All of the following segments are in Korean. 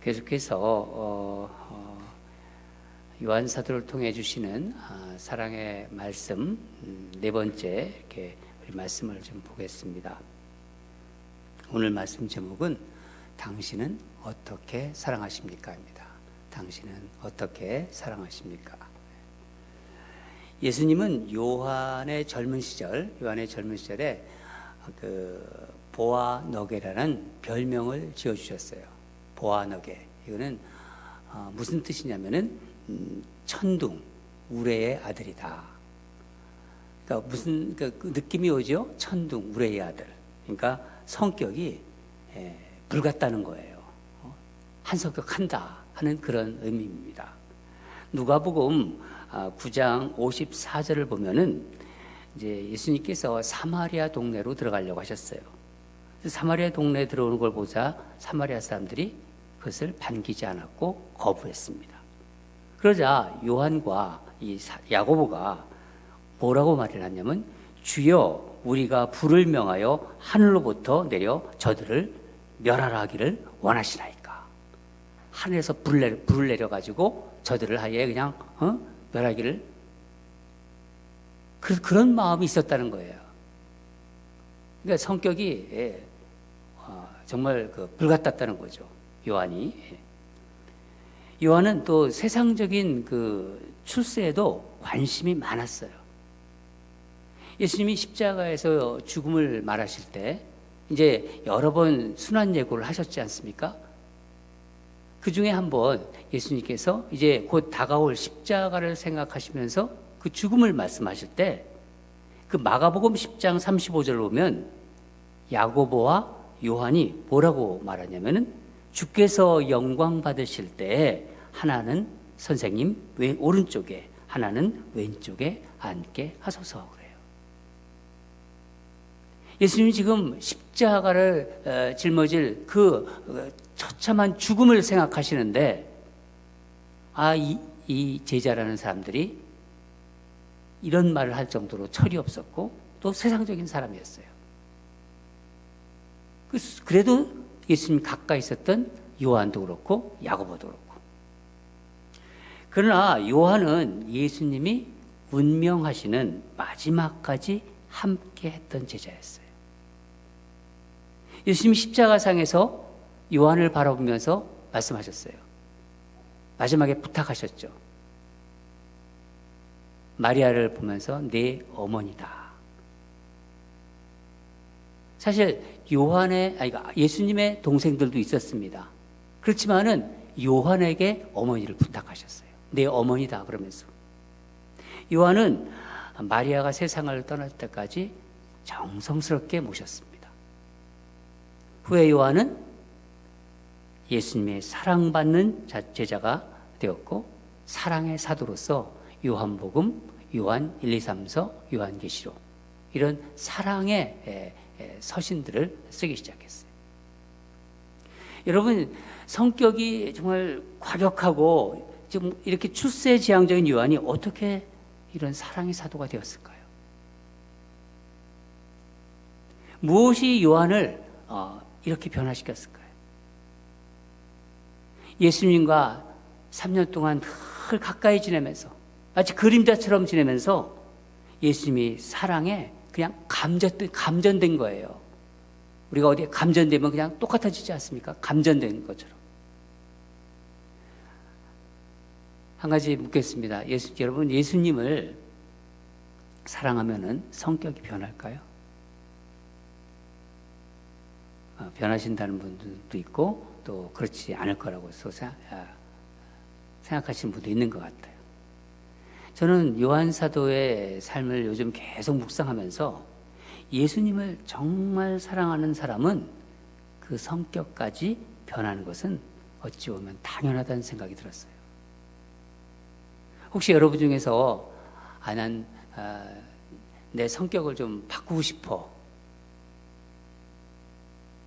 계속해서 요한 사도를 통해 주시는 사랑의 말씀 네 번째 이렇게 우리 말씀을 좀 보겠습니다. 오늘 말씀 제목은 당신은 어떻게 사랑하십니까?입니다. 당신은 어떻게 사랑하십니까? 예수님은 요한의 젊은 시절에 그 보아너게라는 별명을 지어 주셨어요. 보아너게. 이거는 무슨 뜻이냐면은 천둥, 우레의 아들이다. 그러니까 무슨 그 느낌이 오죠? 천둥, 우레의 아들. 그러니까 성격이 불 같다는 거예요. 한성격한다 하는 그런 의미입니다. 누가복음 9장 54절을 보면은 이제 예수님께서 사마리아 동네로 들어가려고 하셨어요. 사마리아 동네에 들어오는 걸 보자 사마리아 사람들이 그것을 반기지 않았고 거부했습니다. 그러자 요한과 이 야고보가 뭐라고 말을 하냐면, 주여 우리가 불을 명하여 하늘로부터 내려 저들을 멸하라 하기를 원하시나이까. 하늘에서 불을 내려가지고 저들을 아예 그냥 멸하기를, 그런 마음이 있었다는 거예요. 그러니까 성격이 정말 불 같았다는 거죠, 요한이. 요한은 또 세상적인 그 출세에도 관심이 많았어요. 예수님이 십자가에서 죽음을 말하실 때 이제 여러 번 순환 예고를 하셨지 않습니까? 그 중에 한 번 예수님께서 이제 곧 다가올 십자가를 생각하시면서 그 죽음을 말씀하실 때 그 마가복음 10장 35절을 보면 야고보와 요한이 뭐라고 말하냐면은, 주께서 영광 받으실 때 하나는 선생님 오른쪽에 하나는 왼쪽에 앉게 하소서 그래요. 예수님이 지금 십자가를 짊어질 그 처참한 죽음을 생각하시는데 이 제자라는 사람들이 이런 말을 할 정도로 철이 없었고 또 세상적인 사람이었어요. 그래도 예수님 가까이 있었던 요한도 그렇고 야고보도 그렇고. 그러나 요한은 예수님이 운명하시는 마지막까지 함께 했던 제자였어요. 예수님이 십자가상에서 요한을 바라보면서 말씀하셨어요. 마지막에 부탁하셨죠. 마리아를 보면서 내 어머니다. 사실 예수님의 동생들도 있었습니다. 그렇지만은 요한에게 어머니를 부탁하셨어요. 내 어머니다 그러면서. 요한은 마리아가 세상을 떠날 때까지 정성스럽게 모셨습니다. 후에 요한은 예수님의 사랑받는 제자가 되었고 사랑의 사도로서 요한복음, 요한 1, 2, 3서, 요한계시록 이런 사랑의 서신들을 쓰기 시작했어요. 여러분, 성격이 정말 과격하고 지금 이렇게 출세지향적인 요한이 어떻게 이런 사랑의 사도가 되었을까요? 무엇이 요한을 이렇게 변화시켰을까요? 예수님과 3년 동안 늘 가까이 지내면서 마치 그림자처럼 지내면서 예수님이 사랑에 그냥 감전된 거예요. 우리가 어디에 감전되면 그냥 똑같아지지 않습니까? 감전된 것처럼. 한 가지 묻겠습니다. 여러분, 예수님을 사랑하면은 성격이 변할까요? 변하신다는 분들도 있고 또 그렇지 않을 거라고 생각하시는 분도 있는 것 같아요. 저는 요한 사도의 삶을 요즘 계속 묵상하면서 예수님을 정말 사랑하는 사람은 그 성격까지 변하는 것은 어찌 보면 당연하다는 생각이 들었어요. 혹시 여러분 중에서 난 내 성격을 좀 바꾸고 싶어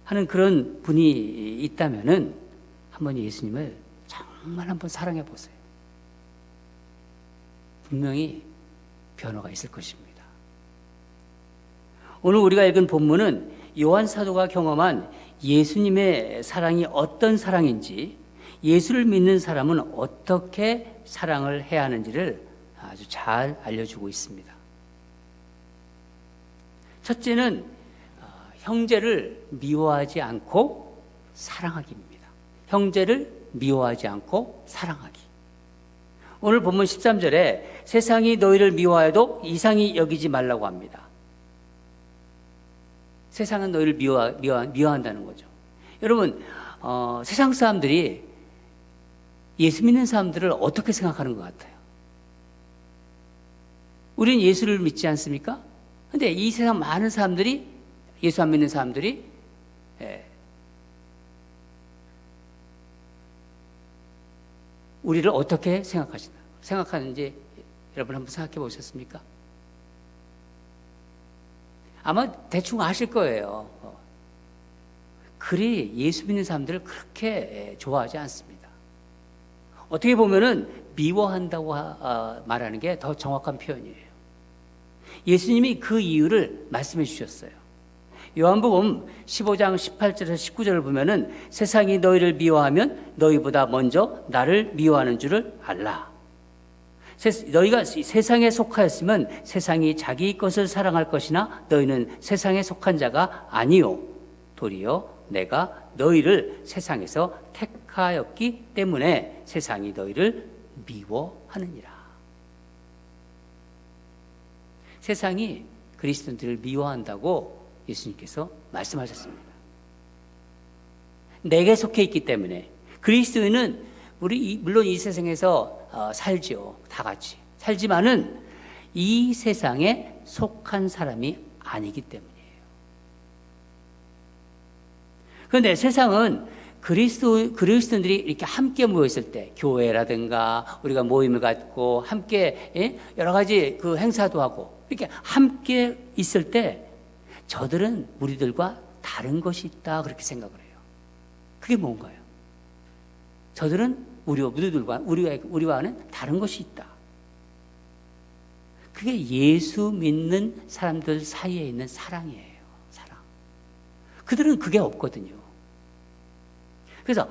하는 그런 분이 있다면은 한번 예수님을 정말 한번 사랑해 보세요. 분명히 변화가 있을 것입니다. 오늘 우리가 읽은 본문은 요한 사도가 경험한 예수님의 사랑이 어떤 사랑인지, 예수를 믿는 사람은 어떻게 사랑을 해야 하는지를 아주 잘 알려주고 있습니다. 첫째는 형제를 미워하지 않고 사랑하기입니다. 형제를 미워하지 않고 사랑하기. 오늘 본문 13절에 세상이 너희를 미워해도 이상히 여기지 말라고 합니다. 세상은 너희를 미워한다는 거죠. 여러분, 세상 사람들이 예수 믿는 사람들을 어떻게 생각하는 것 같아요? 우리는 예수를 믿지 않습니까? 근데 이 세상 많은 사람들이, 예수 안 믿는 사람들이 우리를 어떻게 생각하는지 여러분 한번 생각해 보셨습니까? 아마 대충 아실 거예요. 그리 예수 믿는 사람들을 그렇게 좋아하지 않습니다. 어떻게 보면은 미워한다고 말하는 게 더 정확한 표현이에요. 예수님이 그 이유를 말씀해 주셨어요. 요한복음 15장 18절에서 19절을 보면은 세상이 너희를 미워하면 너희보다 먼저 나를 미워하는 줄을 알라. 너희가 세상에 속하였으면 세상이 자기 것을 사랑할 것이나 너희는 세상에 속한 자가 아니요 도리어 내가 너희를 세상에서 택하였기 때문에 세상이 너희를 미워하느니라. 세상이 그리스도인들을 미워한다고 예수님께서 말씀하셨습니다. 내게 속해 있기 때문에. 그리스도인은 물론 이 세상에서 살지요. 다 같이 살지만은 이 세상에 속한 사람이 아니기 때문이에요. 그런데 세상은 그리스도인들이 이렇게 함께 모였을 때, 교회라든가 우리가 모임을 갖고 함께 여러 가지 그 행사도 하고 이렇게 함께 있을 때 저들은 우리들과 다른 것이 있다 그렇게 생각을 해요. 그게 뭔가요? 저들은 우리와는 다른 것이 있다. 그게 예수 믿는 사람들 사이에 있는 사랑이에요. 사랑. 그들은 그게 없거든요. 그래서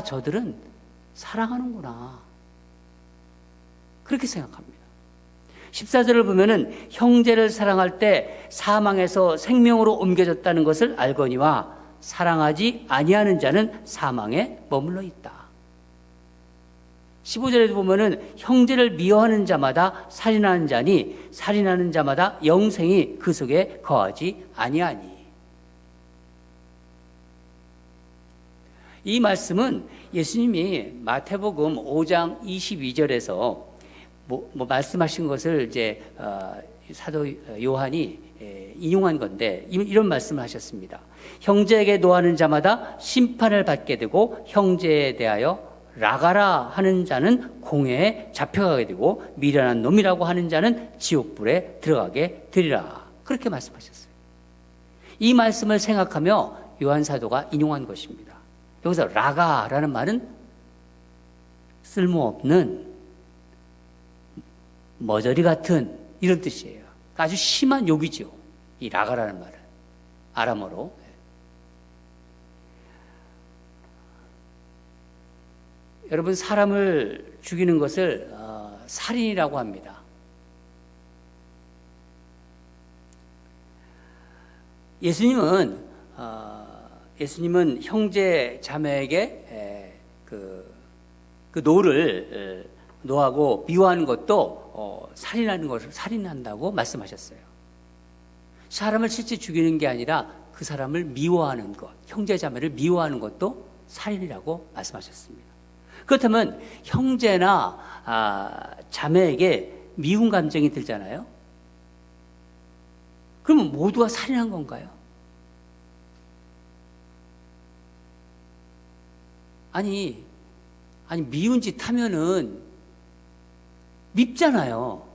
저들은 사랑하는구나. 그렇게 생각합니다. 14절을 보면은 형제를 사랑할 때 사망에서 생명으로 옮겨졌다는 것을 알거니와 사랑하지 아니하는 자는 사망에 머물러 있다. 15절에도 보면은 형제를 미워하는 자마다 살인하는 자니 살인하는 자마다 영생이 그 속에 거하지 아니하니. 이 말씀은 예수님이 마태복음 5장 22절에서 말씀하신 것을 이제 사도 요한이 인용한 건데 이런 말씀을 하셨습니다. 형제에게 노하는 자마다 심판을 받게 되고 형제에 대하여 라가라 하는 자는 공회에 잡혀가게 되고 미련한 놈이라고 하는 자는 지옥불에 들어가게 되리라. 그렇게 말씀하셨어요. 이 말씀을 생각하며 요한 사도가 인용한 것입니다. 여기서 라가라는 말은 쓸모없는 머저리 같은 이런 뜻이에요. 아주 심한 욕이죠. 이 라가라는 말은 아람어로. 여러분, 사람을 죽이는 것을 살인이라고 합니다. 예수님은 형제 자매에게 그 노를 노하고 미워하는 것도 살인하는 것을 살인한다고 말씀하셨어요. 사람을 실제 죽이는 게 아니라 그 사람을 미워하는 것, 형제 자매를 미워하는 것도 살인이라고 말씀하셨습니다. 그렇다면 형제나 자매에게 미운 감정이 들잖아요. 그러면 모두가 살인한 건가요? 아니 미운 짓 하면은 밉잖아요.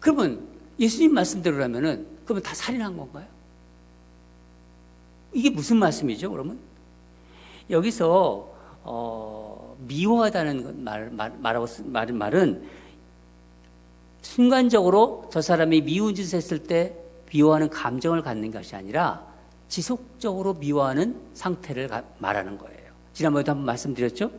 그러면 예수님 말씀대로라면은 그러면 다 살인한 건가요? 이게 무슨 말씀이죠, 그러면? 여기서 미워하다는 말은 순간적으로 저 사람이 미운 짓을 했을 때 미워하는 감정을 갖는 것이 아니라 지속적으로 미워하는 상태를 말하는 거예요. 지난번에도 한번 말씀드렸죠?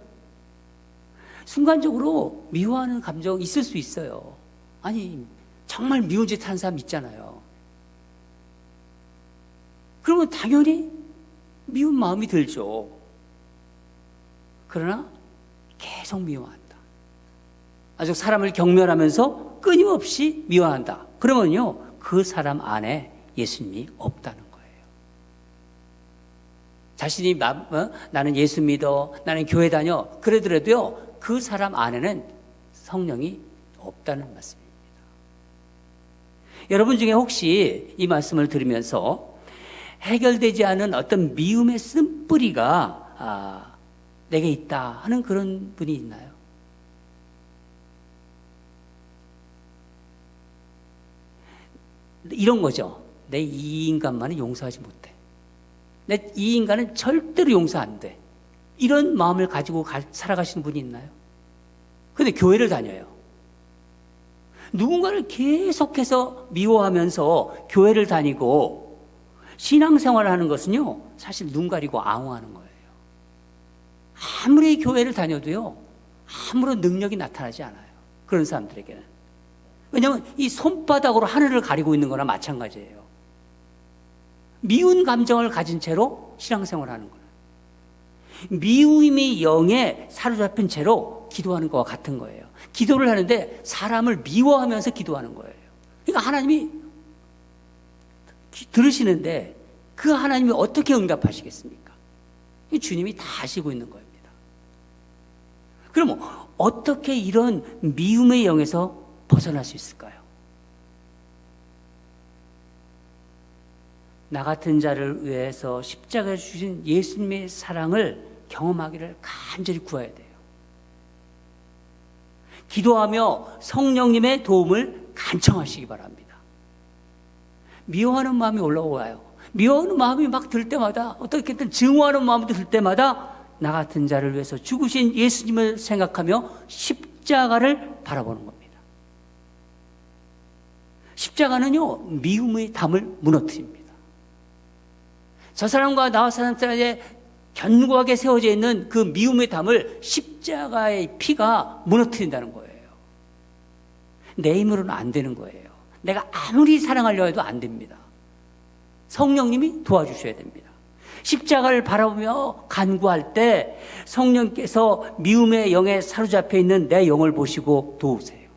순간적으로 미워하는 감정 있을 수 있어요. 아니, 정말 미운 짓 하는 사람 있잖아요. 그러면 당연히 미운 마음이 들죠. 그러나 계속 미워한다. 아주 사람을 경멸하면서 끊임없이 미워한다. 그러면요, 그 사람 안에 예수님이 없다는 거예요. 자신이 나는 예수 믿어, 나는 교회 다녀, 그러더라도요, 그 사람 안에는 성령이 없다는 말씀입니다. 여러분 중에 혹시 이 말씀을 들으면서 해결되지 않은 어떤 미움의 쓴뿌리가 내게 있다 하는 그런 분이 있나요? 이런 거죠. 내 이 인간만은 용서하지 못해. 내 이 인간은 절대로 용서 안 돼. 이런 마음을 가지고 살아가시는 분이 있나요? 근데 교회를 다녀요. 누군가를 계속해서 미워하면서 교회를 다니고 신앙생활을 하는 것은요, 사실 눈 가리고 앙호하는 거예요. 아무리 교회를 다녀도요, 아무런 능력이 나타나지 않아요. 그런 사람들에게는. 왜냐하면 이 손바닥으로 하늘을 가리고 있는 거나 마찬가지예요. 미운 감정을 가진 채로 신앙생활을 하는 거예요. 미움이 영에 사로잡힌 채로 기도하는 것과 같은 거예요. 기도를 하는데 사람을 미워하면서 기도하는 거예요. 그러니까 하나님이 들으시는데 그 하나님이 어떻게 응답하시겠습니까? 주님이 다 아시고 있는 겁니다. 그럼 어떻게 이런 미움의 영에서 벗어날 수 있을까요? 나 같은 자를 위해서 십자가에 주신 예수님의 사랑을 경험하기를 간절히 구해야 돼요. 기도하며 성령님의 도움을 간청하시기 바랍니다. 미워하는 마음이 올라와요. 미워하는 마음이 막 들 때마다, 어떻게든 증오하는 마음이 들 때마다 나 같은 자를 위해서 죽으신 예수님을 생각하며 십자가를 바라보는 겁니다. 십자가는요, 미움의 담을 무너뜨립니다. 저 사람과 나 사람 사이에 견고하게 세워져 있는 그 미움의 담을 십자가의 피가 무너뜨린다는 거예요. 내 힘으로는 안 되는 거예요. 내가 아무리 사랑하려 해도 안 됩니다. 성령님이 도와주셔야 됩니다. 십자가를 바라보며 간구할 때 성령께서 미움의 영에 사로잡혀 있는 내 영을 보시고 도우세요.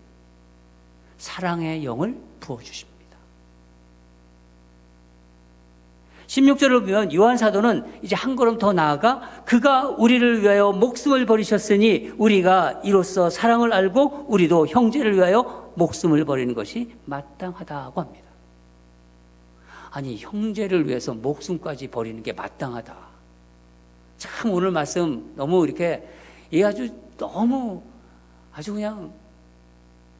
사랑의 영을 부어주십니다. 16절을 보면 요한 사도는 이제 한 걸음 더 나아가 그가 우리를 위하여 목숨을 버리셨으니 우리가 이로써 사랑을 알고 우리도 형제를 위하여 목숨을 버리는 것이 마땅하다고 합니다. 아니, 형제를 위해서 목숨까지 버리는 게 마땅하다. 참 오늘 말씀 너무 이렇게 이게 아주 너무 아주 그냥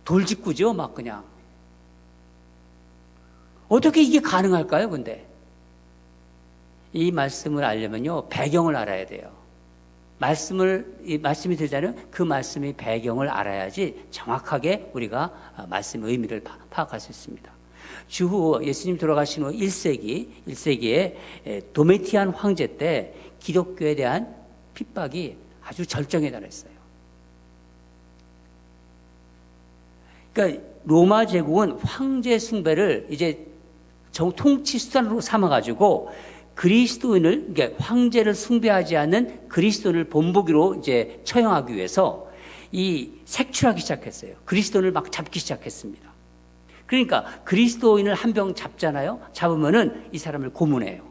돌직구죠. 막 그냥. 어떻게 이게 가능할까요? 근데 이 말씀을 알려면요, 배경을 알아야 돼요. 말씀이 되자면 그 말씀의 배경을 알아야지 정확하게 우리가 말씀의 의미를 파악할 수 있습니다. 주후 예수님 돌아가신 후 1세기에 도메티안 황제 때 기독교에 대한 핍박이 아주 절정에 달했어요. 그러니까 로마 제국은 황제 숭배를 이제 통치 수단으로 삼아가지고 그리스도인을, 그러니까 황제를 숭배하지 않는 그리스도인을 본보기로 이제 처형하기 위해서 이 색출하기 시작했어요. 그리스도인을 막 잡기 시작했습니다. 그러니까 그리스도인을 한 병 잡잖아요. 잡으면은 이 사람을 고문해요.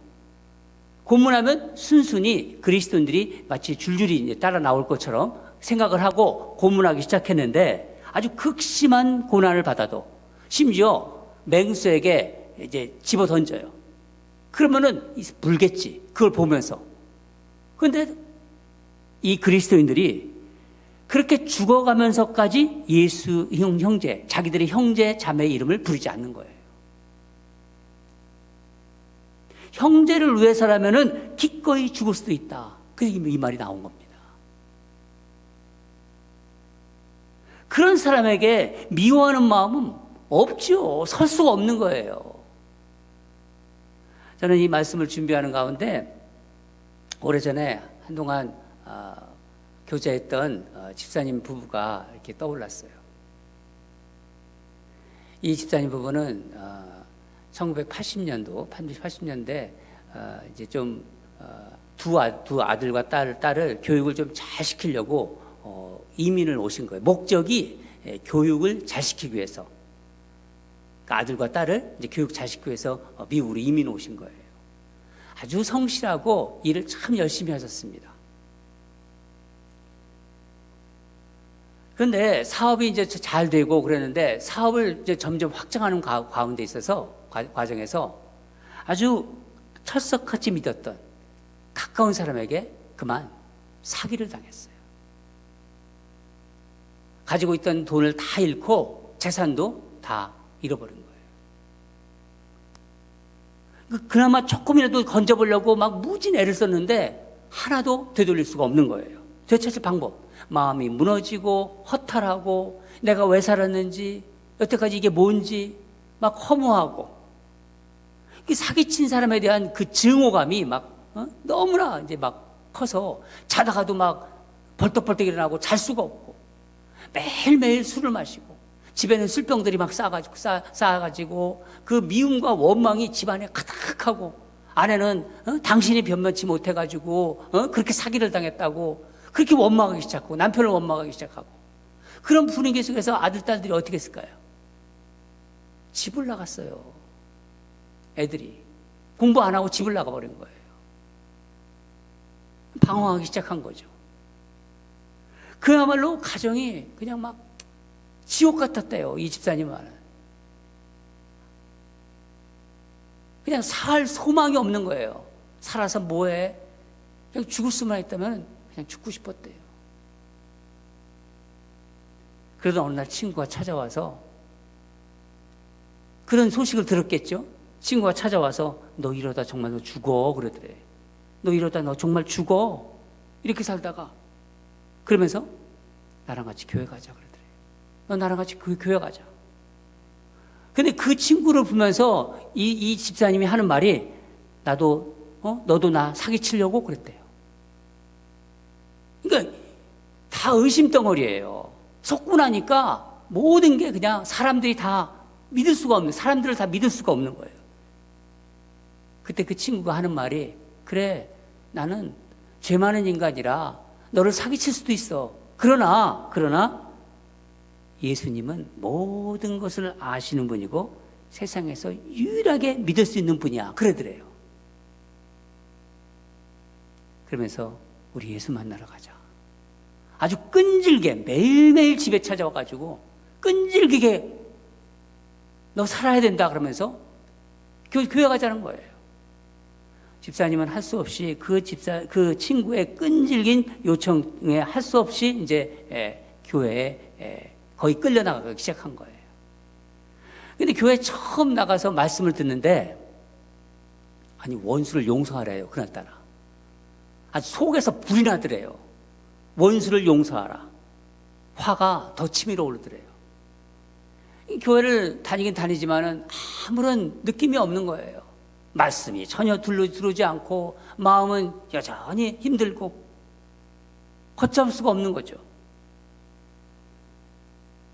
고문하면 순순히 그리스도인들이 마치 줄줄이 이제 따라 나올 것처럼 생각을 하고 고문하기 시작했는데 아주 극심한 고난을 받아도 심지어 맹수에게 이제 집어 던져요. 그러면은 불겠지. 그걸 보면서. 그런데 이 그리스도인들이 그렇게 죽어가면서까지 예수 형제, 자기들의 형제 자매의 이름을 부르지 않는 거예요. 형제를 위해서라면은 기꺼이 죽을 수도 있다. 그래서 이 말이 나온 겁니다. 그런 사람에게 미워하는 마음은 없죠. 설 수가 없는 거예요. 저는 이 말씀을 준비하는 가운데 오래전에 한동안 교제했던 집사님 부부가 이렇게 떠올랐어요. 이 집사님 부부는 1980년도, 80년대 이제 좀 두 아들과 딸을 교육을 좀 잘 시키려고 이민을 오신 거예요. 목적이 교육을 잘 시키기 위해서. 그러니까 아들과 딸을 이제 교육 잘 시키기 위해서 미국으로 이민 오신 거예요. 아주 성실하고 일을 참 열심히 하셨습니다. 그런데 사업이 이제 잘 되고 그랬는데 사업을 이제 점점 확장하는 가운데 있어서 과정에서 아주 철석같이 믿었던 가까운 사람에게 그만 사기를 당했어요. 가지고 있던 돈을 다 잃고 재산도 다 잃어버린 거예요. 그나마 조금이라도 건져보려고 막 무진 애를 썼는데 하나도 되돌릴 수가 없는 거예요. 되찾을 방법. 마음이 무너지고 허탈하고 내가 왜 살았는지 여태까지 이게 뭔지 막 허무하고 사기친 사람에 대한 그 증오감이 막 너무나 이제 막 커서 자다가도 막 벌떡벌떡 일어나고 잘 수가 없고 매일매일 술을 마시고 집에는 술병들이 막 쌓아가지고 그 미움과 원망이 집안에 가득하고 아내는 당신이 변변치 못해가지고 그렇게 사기를 당했다고 그렇게 원망하기 시작하고 남편을 원망하기 시작하고 그런 분위기 속에서 아들, 딸들이 어떻게 했을까요? 집을 나갔어요. 애들이. 공부 안 하고 집을 나가버린 거예요. 방황하기 시작한 거죠. 그야말로 가정이 그냥 막 지옥 같았대요. 이 집사님은. 그냥 살 소망이 없는 거예요. 살아서 뭐해? 그냥 죽을 수만 있다면 그냥 죽고 싶었대요. 그러던 어느 날 친구가 찾아와서 그런 소식을 들었겠죠. 친구가 찾아와서 너 이러다 정말 너 죽어 그러더래. 너 이러다 너 정말 죽어. 이렇게 살다가 그러면서 나랑 같이 교회 가자 그러더래. 너 나랑 같이 교회 가자. 근데 그 친구를 보면서 이 집사님이 하는 말이 나도 너도 나 사기치려고 그랬대요. 그러니까 다 의심덩어리예요. 속고 나니까 모든 게 그냥 사람들을 다 믿을 수가 없는 거예요. 그때 그 친구가 하는 말이 그래 나는 죄 많은 인간이라 너를 사기칠 수도 있어. 그러나 예수님은 모든 것을 아시는 분이고 세상에서 유일하게 믿을 수 있는 분이야. 그러더래요. 그러면서 우리 예수 만나러 가자. 아주 끈질게 매일매일 집에 찾아와가지고 끈질기게 너 살아야 된다 그러면서 교회 가자는 거예요. 집사님은 할 수 없이 그 친구의 끈질긴 요청에 할 수 없이 이제 교회에 거의 끌려나가기 시작한 거예요. 근데 교회 처음 나가서 말씀을 듣는데 아니 원수를 용서하래요. 그날따라 아주 속에서 불이 나더래요. 원수를 용서하라. 화가 더 치밀어 오르더래요. 교회를 다니긴 다니지만은 아무런 느낌이 없는 거예요. 말씀이 전혀 들어오지 않고 마음은 여전히 힘들고 걷잡을 수가 없는 거죠.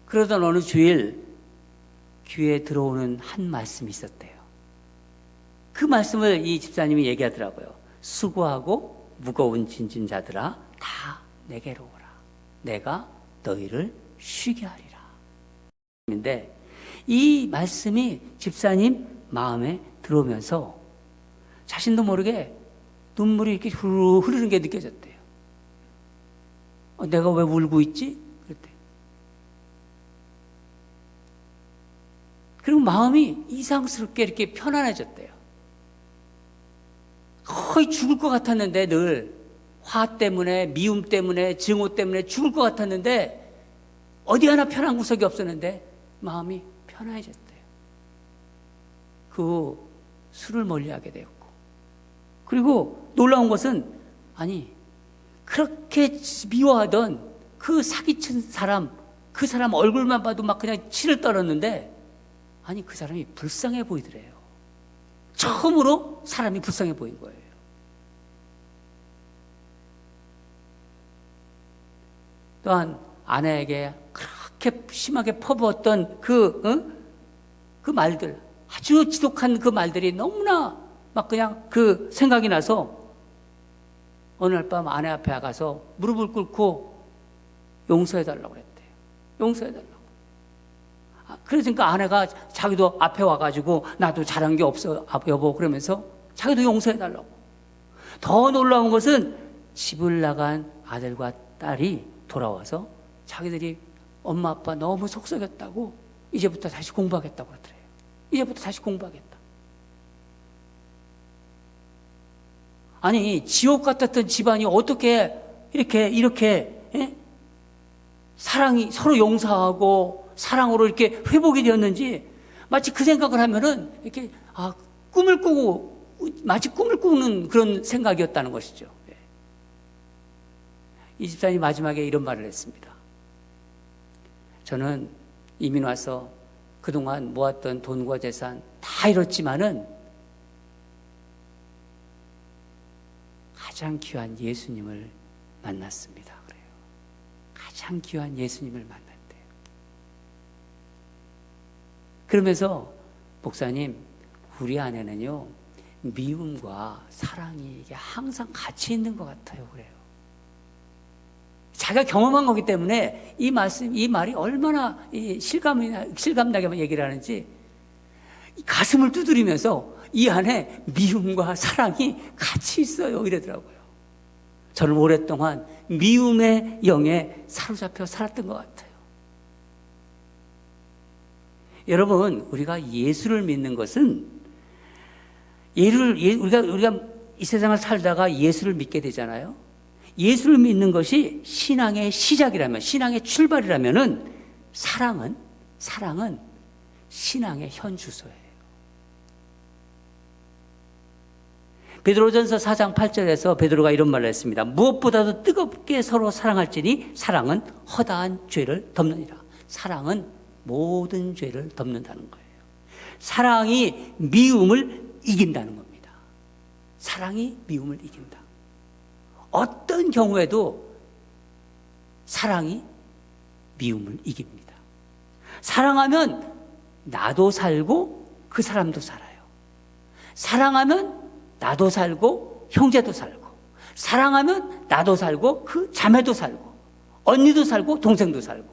그러던 어느 주일 귀에 들어오는 한 말씀이 있었대요. 그 말씀을 이 집사님이 얘기하더라고요. 수고하고 무거운 짐진 자들아 다 내게로 오라. 내가 너희를 쉬게 하리라. 근데 이 말씀이 집사님 마음에 들어오면서 자신도 모르게 눈물이 이렇게 흐르는 게 느껴졌대요. 내가 왜 울고 있지? 그랬대요. 그리고 마음이 이상스럽게 이렇게 편안해졌대요. 거의 죽을 것 같았는데 늘 화 때문에 미움 때문에 증오 때문에 죽을 것 같았는데 어디 하나 편한 구석이 없었는데 마음이 편안해졌대요. 그 술을 멀리하게 되었고 그리고 놀라운 것은 아니 그렇게 미워하던 그 사기친 사람 그 사람 얼굴만 봐도 막 그냥 치를 떨었는데 아니 그 사람이 불쌍해 보이더래요. 처음으로 사람이 불쌍해 보인 거예요. 또한 아내에게 그렇게 심하게 퍼부었던 그 말들, 아주 지독한 그 말들이 너무나 막 그냥 그 생각이 나서 어느 날 밤 아내 앞에 가서 무릎을 꿇고 용서해달라고 그랬대요. 용서해달라고. 그러니까 아내가 자기도 앞에 와가지고 나도 잘한 게 없어 여보 그러면서 자기도 용서해달라고. 더 놀라운 것은 집을 나간 아들과 딸이 돌아와서 자기들이 엄마 아빠 너무 속썩였다고 이제부터 다시 공부하겠다고 그러더래요. 이제부터 다시 공부하겠다. 아니 지옥 같았던 집안이 어떻게 이렇게 사랑이 서로 용서하고 사랑으로 이렇게 회복이 되었는지 마치 그 생각을 하면은 이렇게 꿈을 꾸고 마치 꿈을 꾸는 그런 생각이었다는 것이죠. 이 집사님이 마지막에 이런 말을 했습니다. 저는 이민 와서 그동안 모았던 돈과 재산 다 잃었지만은 가장 귀한 예수님을 만났습니다. 그래요. 가장 귀한 예수님을 만났대요. 그러면서 목사님, 우리 안에는요 미움과 사랑이 이게 항상 같이 있는 것 같아요. 그래요. 자기가 경험한 거기 때문에 이 말이 얼마나 실감나게 얘기를 하는지 가슴을 두드리면서 이 안에 미움과 사랑이 같이 있어요. 이러더라고요. 저는 오랫동안 미움의 영에 사로잡혀 살았던 것 같아요. 여러분, 우리가 예수를 믿는 것은 우리가 이 세상을 살다가 예수를 믿게 되잖아요. 예수를 믿는 것이 신앙의 시작이라면, 신앙의 출발이라면은 사랑은 신앙의 현주소예요. 베드로전서 4장 8절에서 베드로가 이런 말을 했습니다. 무엇보다도 뜨겁게 서로 사랑할지니 사랑은 허다한 죄를 덮느니라. 사랑은 모든 죄를 덮는다는 거예요. 사랑이 미움을 이긴다는 겁니다. 사랑이 미움을 이긴다. 어떤 경우에도 사랑이 미움을 이깁니다. 사랑하면 나도 살고 그 사람도 살아요. 사랑하면 나도 살고 형제도 살고, 사랑하면 나도 살고 그 자매도 살고 언니도 살고 동생도 살고.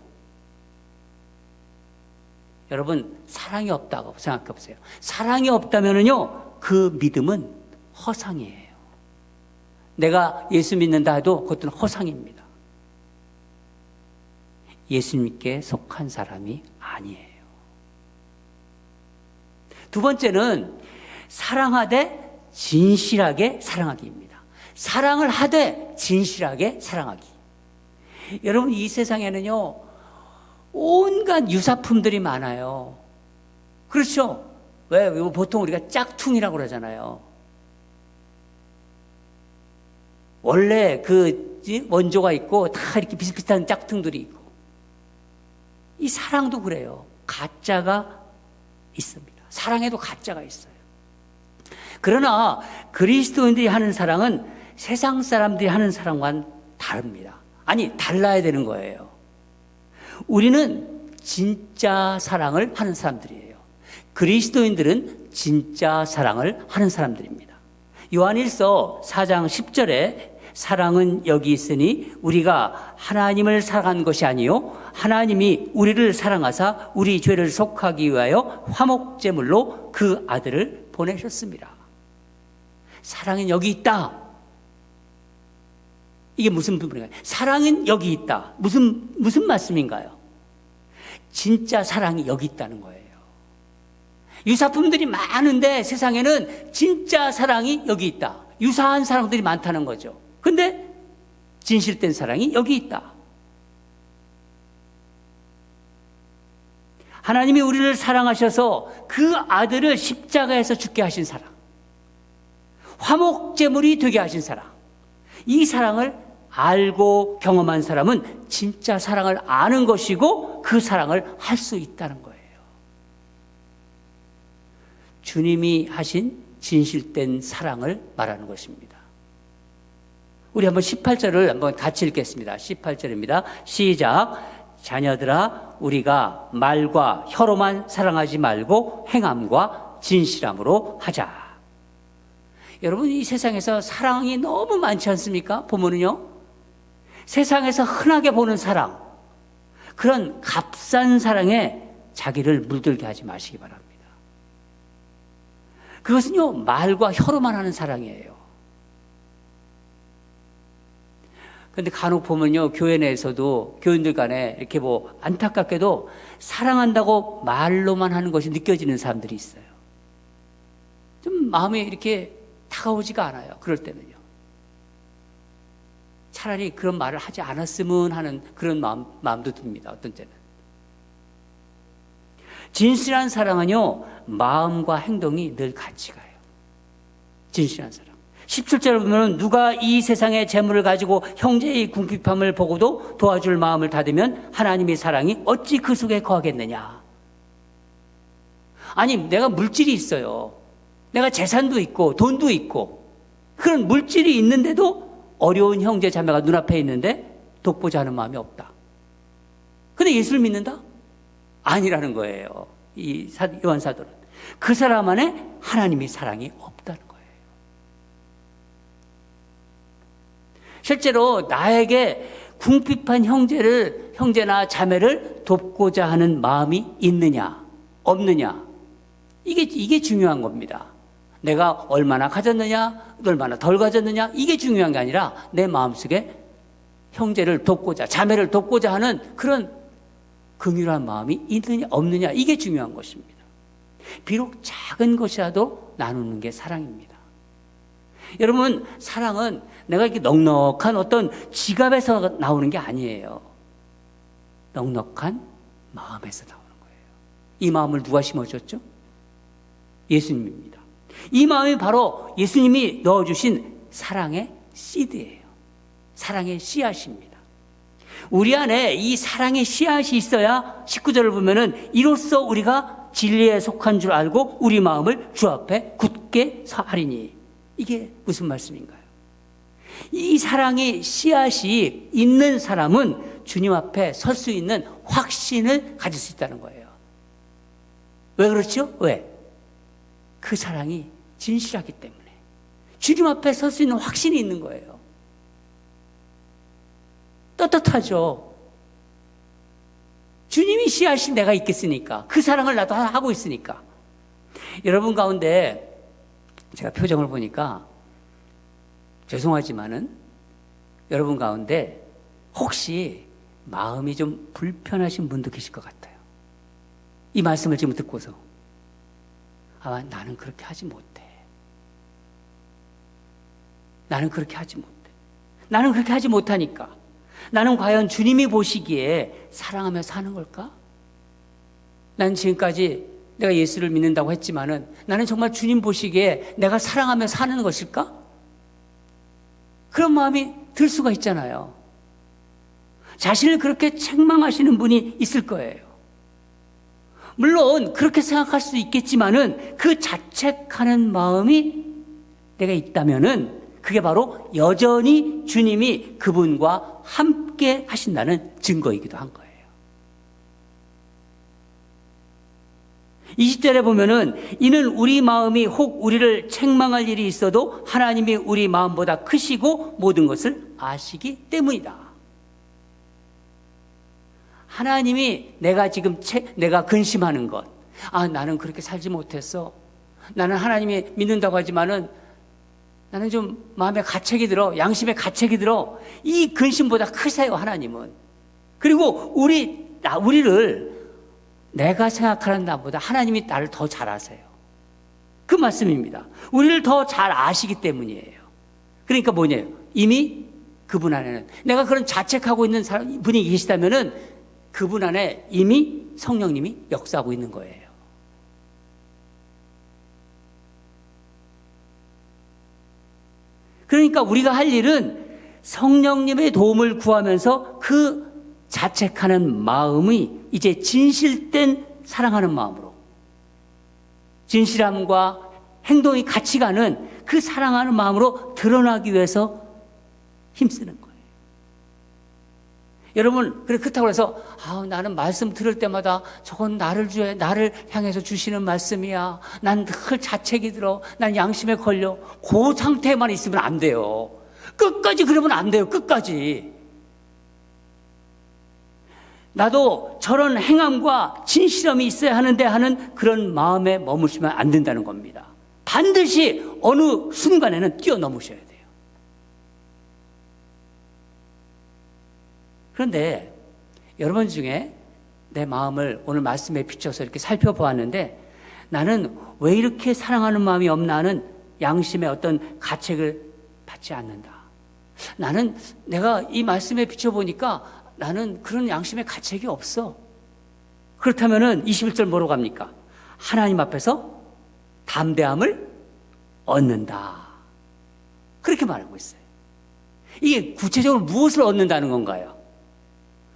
여러분, 사랑이 없다고 생각해 보세요. 사랑이 없다면은요 그 믿음은 허상이에요. 내가 예수 믿는다 해도 그것은 허상입니다. 예수님께 속한 사람이 아니에요. 두 번째는 사랑하되 진실하게 사랑하기입니다. 사랑을 하되 진실하게 사랑하기. 여러분, 이 세상에는요 온갖 유사품들이 많아요. 그렇죠? 왜 보통 우리가 짝퉁이라고 그러잖아요. 원래 그 원조가 있고 다 이렇게 비슷비슷한 짝퉁들이 있고, 이 사랑도 그래요. 가짜가 있습니다. 사랑에도 가짜가 있어요. 그러나 그리스도인들이 하는 사랑은 세상 사람들이 하는 사랑과는 다릅니다. 아니, 달라야 되는 거예요. 우리는 진짜 사랑을 하는 사람들이에요. 그리스도인들은 진짜 사랑을 하는 사람들입니다. 요한일서 4장 10절에 사랑은 여기 있으니 우리가 하나님을 사랑한 것이 아니요 하나님이 우리를 사랑하사 우리 죄를 속하기 위하여 화목제물로 그 아들을 보내셨습니다. 사랑은 여기 있다. 이게 무슨 부분인가요? 사랑은 여기 있다. 무슨 말씀인가요? 진짜 사랑이 여기 있다는 거예요. 유사품들이 많은데 세상에는 진짜 사랑이 여기 있다. 유사한 사랑들이 많다는 거죠. 근데 진실된 사랑이 여기 있다. 하나님이 우리를 사랑하셔서 그 아들을 십자가에서 죽게 하신 사랑, 화목제물이 되게 하신 사랑, 이 사랑을 알고 경험한 사람은 진짜 사랑을 아는 것이고 그 사랑을 할 수 있다는 거예요. 주님이 하신 진실된 사랑을 말하는 것입니다. 우리 한번 18절을 한번 같이 읽겠습니다. 18절입니다. 시작. 자녀들아, 우리가 말과 혀로만 사랑하지 말고 행함과 진실함으로 하자. 여러분, 이 세상에서 사랑이 너무 많지 않습니까? 보면은요, 세상에서 흔하게 보는 사랑, 그런 값싼 사랑에 자기를 물들게 하지 마시기 바랍니다. 그것은요, 말과 혀로만 하는 사랑이에요. 근데 간혹 보면요, 교회 내에서도 교인들 간에 이렇게 뭐 안타깝게도 사랑한다고 말로만 하는 것이 느껴지는 사람들이 있어요. 좀 마음이 이렇게 다가오지가 않아요. 그럴 때는요. 차라리 그런 말을 하지 않았으면 하는 그런 마음도 듭니다. 어떤 때는. 진실한 사랑은요, 마음과 행동이 늘 같이 가요. 진실한 사랑. 17절을 보면 누가 이 세상의 재물을 가지고 형제의 궁핍함을 보고도 도와줄 마음을 닫으면 하나님의 사랑이 어찌 그 속에 거하겠느냐. 아니, 내가 물질이 있어요. 내가 재산도 있고 돈도 있고 그런 물질이 있는데도 어려운 형제 자매가 눈앞에 있는데 돕고자 하는 마음이 없다. 근데 예수를 믿는다? 아니라는 거예요. 이 요한 사도는. 그 사람 안에 하나님의 사랑이 없다는 거예요. 실제로 나에게 궁핍한 형제나 자매를 돕고자 하는 마음이 있느냐, 없느냐. 이게 중요한 겁니다. 내가 얼마나 가졌느냐, 얼마나 덜 가졌느냐, 이게 중요한 게 아니라 내 마음속에 형제를 돕고자, 자매를 돕고자 하는 그런 긍휼한 마음이 있느냐, 없느냐, 이게 중요한 것입니다. 비록 작은 것이라도 나누는 게 사랑입니다. 여러분, 사랑은 내가 이렇게 넉넉한 어떤 지갑에서 나오는 게 아니에요. 넉넉한 마음에서 나오는 거예요. 이 마음을 누가 심어줬죠? 예수님입니다. 이 마음이 바로 예수님이 넣어주신 사랑의 씨드예요. 사랑의 씨앗입니다. 우리 안에 이 사랑의 씨앗이 있어야 19절을 보면은 이로써 우리가 진리에 속한 줄 알고 우리 마음을 주 앞에 굳게 하리니. 이게 무슨 말씀인가요? 이 사랑의 씨앗이 있는 사람은 주님 앞에 설 수 있는 확신을 가질 수 있다는 거예요. 왜 그렇죠? 왜? 그 사랑이 진실하기 때문에. 주님 앞에 설 수 있는 확신이 있는 거예요. 떳떳하죠. 주님이 씨앗이 내가 있겠으니까. 그 사랑을 나도 하고 있으니까. 여러분 가운데 제가 표정을 보니까 죄송하지만은 여러분 가운데 혹시 마음이 좀 불편하신 분도 계실 것 같아요. 이 말씀을 지금 듣고서 아마 나는 그렇게 하지 못해. 나는 그렇게 하지 못해. 나는 그렇게 하지 못하니까. 나는 과연 주님이 보시기에 사랑하며 사는 걸까? 난 지금까지 내가 예수를 믿는다고 했지만은 나는 정말 주님 보시기에 내가 사랑하며 사는 것일까? 그런 마음이 들 수가 있잖아요. 자신을 그렇게 책망하시는 분이 있을 거예요. 물론 그렇게 생각할 수 있겠지만은 그 자책하는 마음이 내가 있다면은 그게 바로 여전히 주님이 그분과 함께 하신다는 증거이기도 한 거예요. 20절에 보면은 이는 우리 마음이 혹 우리를 책망할 일이 있어도 하나님이 우리 마음보다 크시고 모든 것을 아시기 때문이다. 하나님이 내가 지금 내가 근심하는 것, 나는 그렇게 살지 못했어. 나는 하나님이 믿는다고 하지만은 나는 좀 마음에 가책이 들어, 양심에 가책이 들어. 이 근심보다 크세요, 하나님은. 그리고 우리를 내가 생각하는 나보다 하나님이 나를 더 잘 아세요. 그 말씀입니다. 우리를 더 잘 아시기 때문이에요. 그러니까 뭐냐요? 이미 그분 안에는 내가 그런 자책하고 있는 분이 계시다면은 그분 안에 이미 성령님이 역사하고 있는 거예요. 그러니까 우리가 할 일은 성령님의 도움을 구하면서 그 자책하는 마음이 이제 진실된 사랑하는 마음으로, 진실함과 행동이 같이 가는 그 사랑하는 마음으로 드러나기 위해서 힘쓰는 거예요. 여러분, 그렇다고 해서 나는 말씀 들을 때마다 저건 나를 향해서 주시는 말씀이야. 난 늘 자책이 들어. 난 양심에 걸려. 그 상태에만 있으면 안 돼요. 끝까지 그러면 안 돼요. 끝까지. 나도 저런 행함과 진실함이 있어야 하는데 하는 그런 마음에 머무시면 안 된다는 겁니다. 반드시 어느 순간에는 뛰어넘으셔야 돼요. 그런데 여러분 중에 내 마음을 오늘 말씀에 비춰서 이렇게 살펴보았는데 나는 왜 이렇게 사랑하는 마음이 없나 하는 양심의 어떤 가책을 받지 않는다. 나는 내가 이 말씀에 비춰보니까 나는 그런 양심의 가책이 없어. 그렇다면은 21절 뭐로 갑니까? 하나님 앞에서 담대함을 얻는다. 그렇게 말하고 있어요. 이게 구체적으로 무엇을 얻는다는 건가요?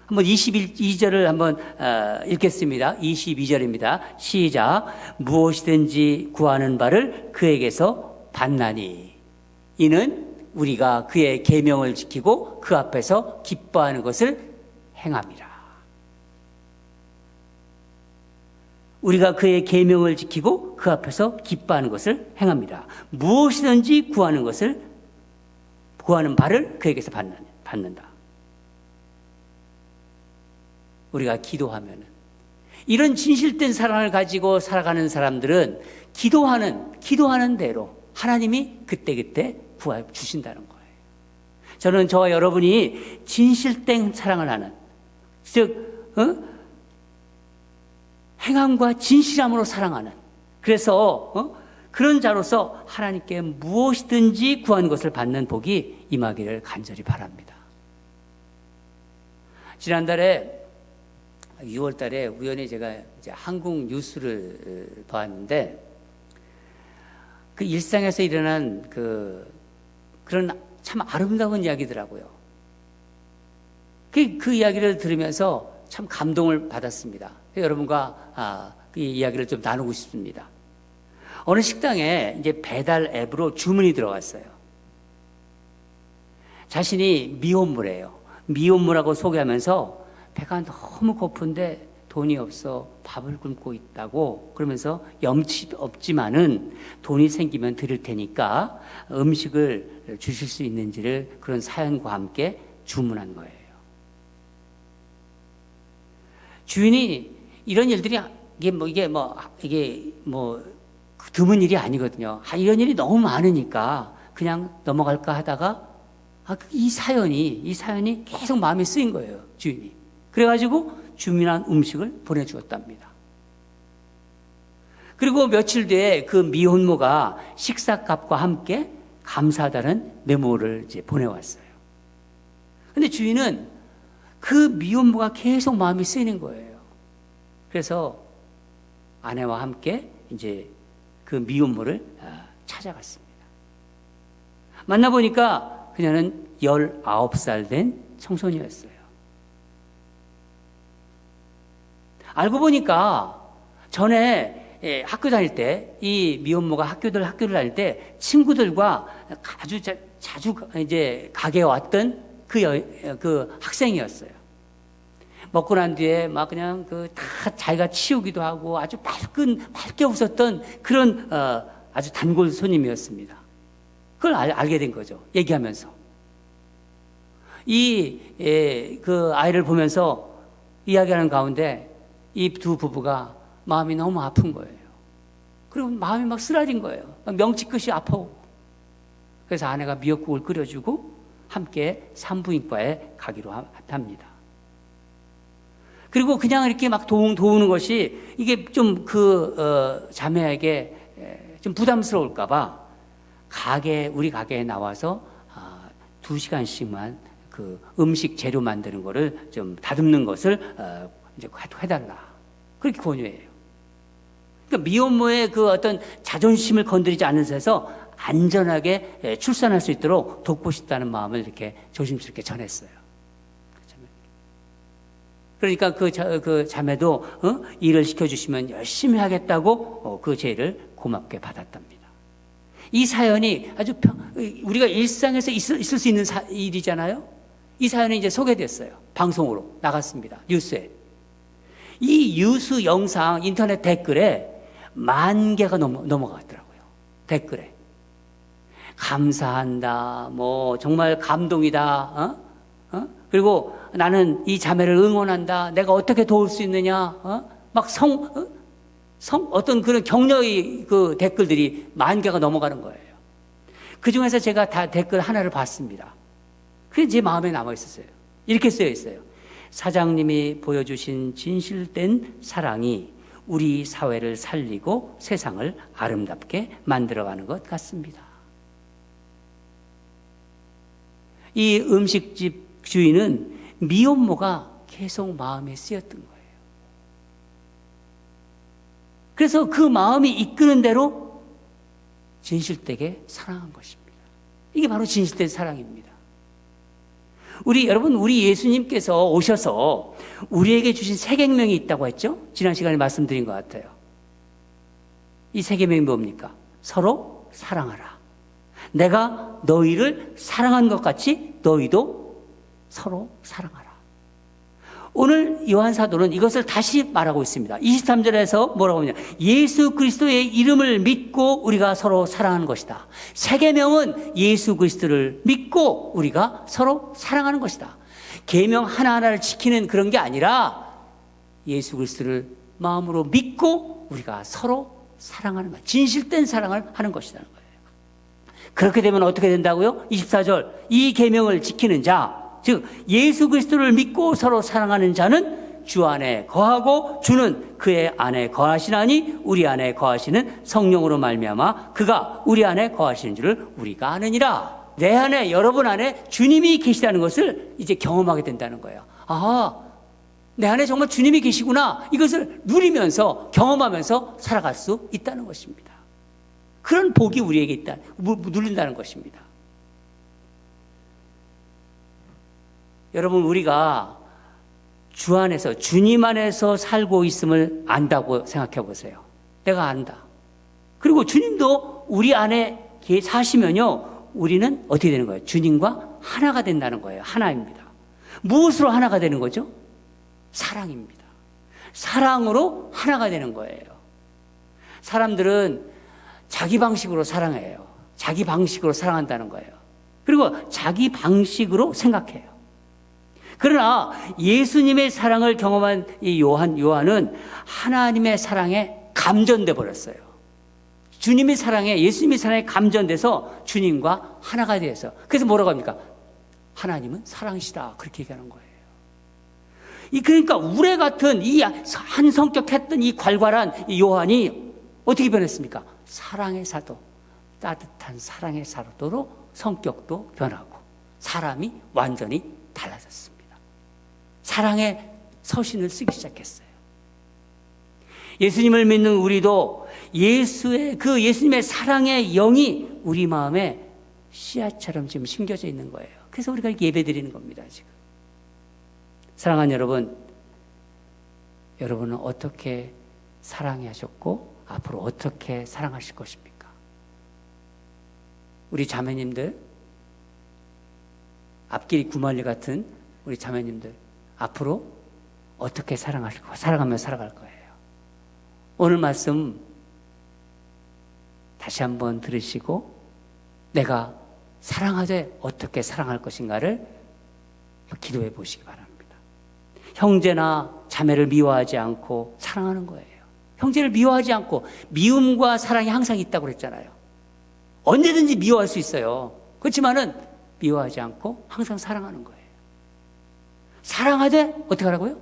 한번 22절을 한번 읽겠습니다. 22절입니다. 시작. 무엇이든지 구하는 바를 그에게서 받나니 이는 우리가 그의 계명을 지키고 그 앞에서 기뻐하는 것을 행함이라. 우리가 그의 계명을 지키고 그 앞에서 기뻐하는 것을 행합니다. 무엇이든지 구하는 바를 그에게서 받는다. 우리가 기도하면은 이런 진실된 사랑을 가지고 살아가는 사람들은 기도하는 대로 하나님이 그때그때 구하여 주신다는 거예요. 저는 저와 여러분이 진실된 사랑을 하는, 즉 행함과 진실함으로 사랑하는, 그래서 그런 자로서 하나님께 무엇이든지 구하는 것을 받는 복이 임하기를 간절히 바랍니다. 지난달에 6월 달에 우연히 제가 이제 한국 뉴스를 봤는데 그 일상에서 일어난 그런 참 아름다운 이야기더라고요. 그 이야기를 들으면서 참 감동을 받았습니다. 여러분과 그 이야기를 좀 나누고 싶습니다. 어느 식당에 이제 배달 앱으로 주문이 들어왔어요. 자신이 미혼모래요. 미혼모라고 소개하면서 배가 너무 고픈데 돈이 없어 밥을 굶고 있다고 그러면서 염치 없지만은 돈이 생기면 드릴 테니까 음식을 주실 수 있는지를 그런 사연과 함께 주문한 거예요. 주인이 이런 일들이 이게 드문 일이 아니거든요. 이런 일이 너무 많으니까 그냥 넘어갈까 하다가 이 사연이 계속 마음에 쓰인 거예요. 주인이. 그래가지고 주문한 음식을 보내주었답니다. 그리고 며칠 뒤에 그 미혼모가 식사값과 함께 감사하다는 메모를 이제 보내왔어요. 근데 주인은 그 미혼모가 계속 마음이 쓰이는 거예요. 그래서 아내와 함께 이제 그 미혼모를 찾아갔습니다. 만나보니까 그녀는 19살 된 청소년이었어요. 알고 보니까 전에 학교 다닐 때 이 미혼모가 학교를 다닐 때 친구들과 아주 자주 이제 가게에 왔던 그 학생이었어요. 먹고 난 뒤에 막 그냥 다 자기가 치우기도 하고 아주 밝게 웃었던 그런 아주 단골 손님이었습니다. 그걸 알게 된 거죠. 얘기하면서. 그 아이를 보면서 이야기하는 가운데 이 두 부부가 마음이 너무 아픈 거예요. 그리고 마음이 막 쓰라린 거예요. 명치끝이 아파오고. 그래서 아내가 미역국을 끓여주고 함께 산부인과에 가기로 합니다. 그리고 그냥 이렇게 막 도우는 것이 이게 좀 자매에게 좀 부담스러울까봐 우리 가게에 나와서 2시간씩만 그 음식 재료 만드는 거를 좀 다듬는 것을 이제 해달라. 그렇게 권유해요. 그러니까 미혼모의 그 어떤 자존심을 건드리지 않는 데서 안전하게 출산할 수 있도록 돕고 싶다는 마음을 이렇게 조심스럽게 전했어요. 그러니까 그 자매도 일을 시켜주시면 열심히 하겠다고 그 제의를 고맙게 받았답니다. 이 사연이 아주 우리가 일상에서 있을 수 있는 일이잖아요. 이 사연이 이제 소개됐어요. 방송으로 나갔습니다. 뉴스에. 이 뉴스 영상 인터넷 댓글에 10,000개가 넘어갔더라고요. 댓글에. 감사한다. 뭐 정말 감동이다. 그리고 나는 이 자매를 응원한다. 내가 어떻게 도울 수 있느냐. 막 어떤 그런 격려의 그 댓글들이 10,000개가 넘어가는 거예요. 그 중에서 제가 다 댓글 하나를 봤습니다. 그게 제 마음에 남아 있었어요. 이렇게 쓰여 있어요. 사장님이 보여주신 진실된 사랑이 우리 사회를 살리고 세상을 아름답게 만들어가는 것 같습니다. 이 음식집 주인은 미혼모가 계속 마음에 쓰였던 거예요. 그래서 그 마음이 이끄는 대로 진실되게 사랑한 것입니다. 이게 바로 진실된 사랑입니다. 여러분, 우리 예수님께서 오셔서 우리에게 주신 새 계명이 있다고 했죠? 지난 시간에 말씀드린 것 같아요. 이 새 계명이 뭡니까? 서로 사랑하라. 내가 너희를 사랑한 것 같이 너희도 서로 사랑하라. 오늘 요한 사도는 이것을 다시 말하고 있습니다. 23절에서 뭐라고 하냐? 예수 그리스도의 이름을 믿고 우리가 서로 사랑하는 것이다. 새 계명은 예수 그리스도를 믿고 우리가 서로 사랑하는 것이다. 계명 하나하나를 지키는 그런 게 아니라 예수 그리스도를 마음으로 믿고 우리가 서로 사랑하는 것, 진실된 사랑을 하는 것이라는 거예요. 그렇게 되면 어떻게 된다고요? 24절, 이 계명을 지키는 자, 즉 예수 그리스도를 믿고 서로 사랑하는 자는 주 안에 거하고 주는 그의 안에 거하시나니 우리 안에 거하시는 성령으로 말미암아 그가 우리 안에 거하시는 줄을 우리가 아느니라. 내 안에, 여러분 안에 주님이 계시다는 것을 이제 경험하게 된다는 거예요. 아, 내 안에 정말 주님이 계시구나. 이것을 누리면서 경험하면서 살아갈 수 있다는 것입니다. 그런 복이 우리에게 누린다는 것입니다. 여러분, 우리가 주 안에서, 주님 안에서 살고 있음을 안다고 생각해 보세요. 내가 안다. 그리고 주님도 우리 안에 사시면요, 우리는 어떻게 되는 거예요? 주님과 하나가 된다는 거예요. 하나입니다. 무엇으로 하나가 되는 거죠? 사랑입니다. 사랑으로 하나가 되는 거예요. 사람들은 자기 방식으로 사랑해요. 자기 방식으로 사랑한다는 거예요. 그리고 자기 방식으로 생각해요. 그러나 예수님의 사랑을 경험한 이 요한은 하나님의 사랑에 감전돼 버렸어요. 주님의 사랑에, 예수님의 사랑에 감전돼서 주님과 하나가 되어서. 그래서 뭐라고 합니까? 하나님은 사랑이시다. 그렇게 얘기하는 거예요. 그러니까 우레 같은 이 한 성격했던 이 괄괄한 이 요한이 어떻게 변했습니까? 사랑의 사도, 따뜻한 사랑의 사도로 성격도 변하고 사람이 완전히 달라졌습니다. 사랑의 서신을 쓰기 시작했어요. 예수님을 믿는 우리도 예수님의 사랑의 영이 우리 마음에 씨앗처럼 지금 심겨져 있는 거예요. 그래서 우리가 예배 드리는 겁니다, 지금. 사랑하는 여러분, 여러분은 어떻게 사랑하셨고 앞으로 어떻게 사랑하실 것입니까? 우리 자매님들, 앞길이 구말리 같은 우리 자매님들, 앞으로 어떻게 사랑하며 살아갈 거예요. 오늘 말씀 다시 한번 들으시고 내가 사랑하되 어떻게 사랑할 것인가를 기도해 보시기 바랍니다. 형제나 자매를 미워하지 않고 사랑하는 거예요. 형제를 미워하지 않고, 미움과 사랑이 항상 있다고 그랬잖아요. 언제든지 미워할 수 있어요. 그렇지만은 미워하지 않고 항상 사랑하는 거예요. 사랑하되 어떻게 하라고요?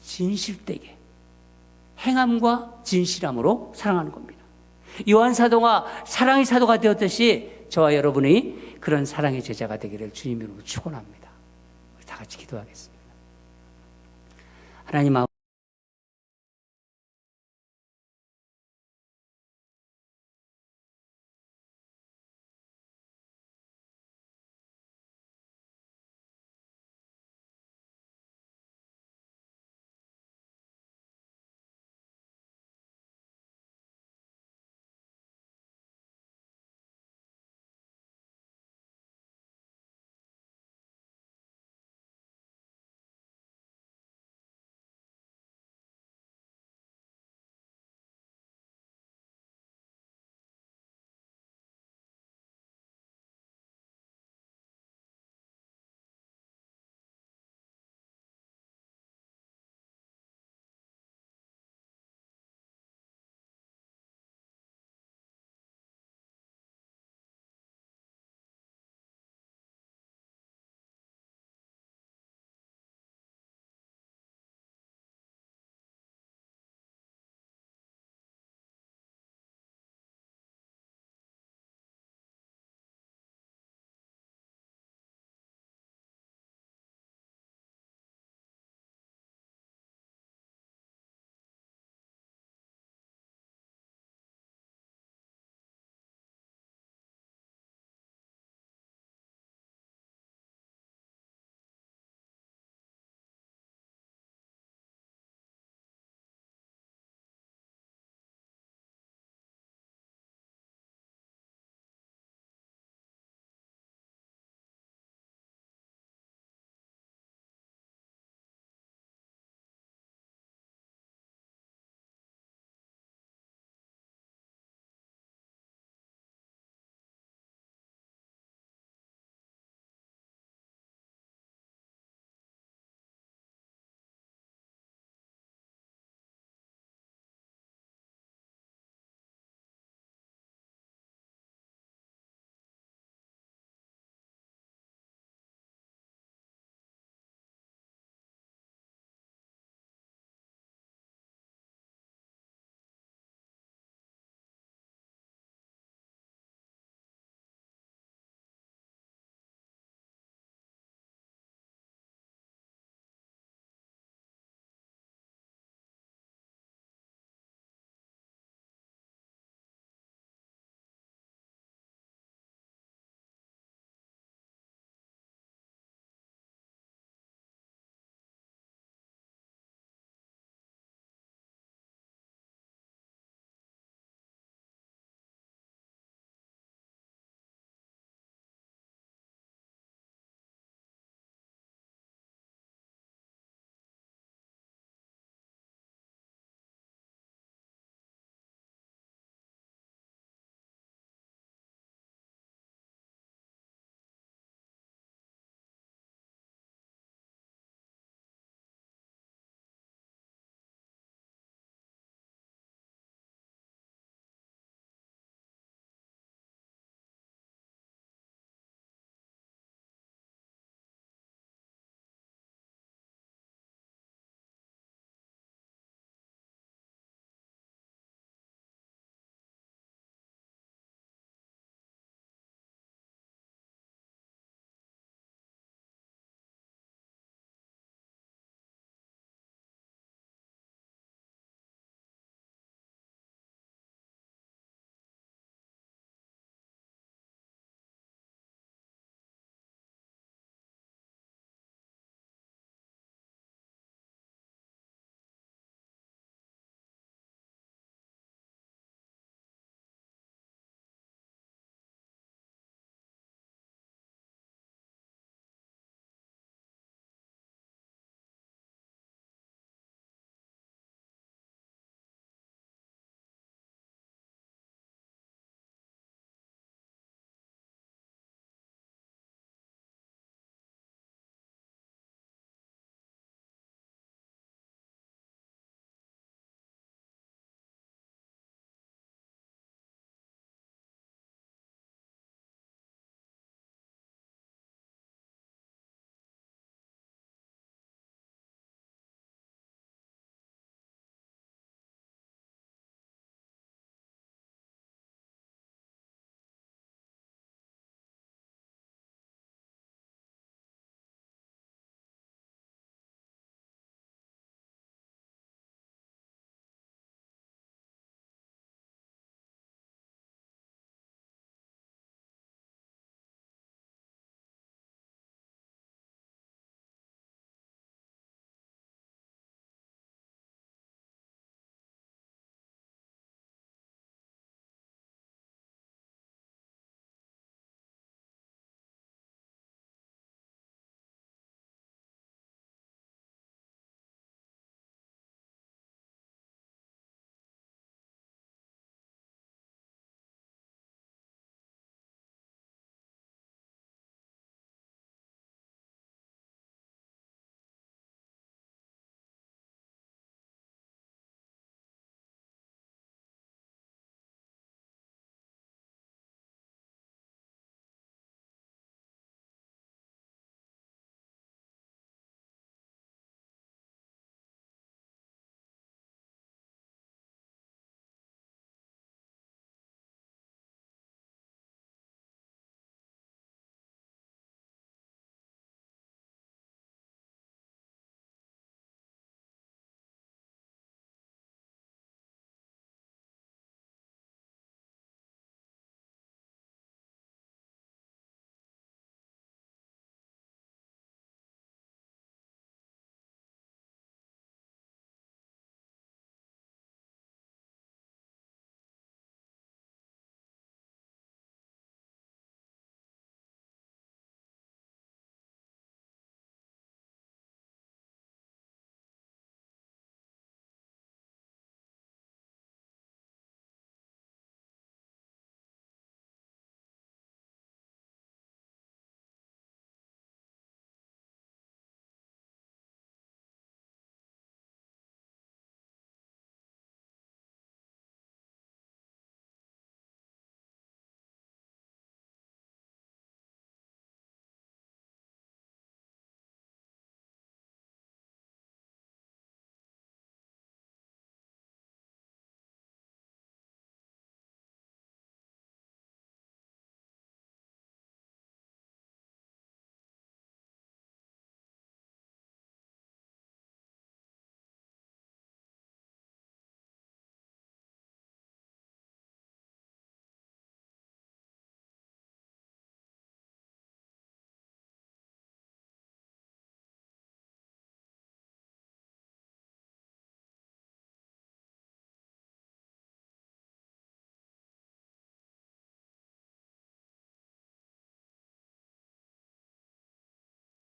진실되게 행함과 진실함으로 사랑하는 겁니다. 요한 사도가 사랑의 사도가 되었듯이 저와 여러분이 그런 사랑의 제자가 되기를 주님으로 축원합니다. 우리 다 같이 기도하겠습니다. 하나님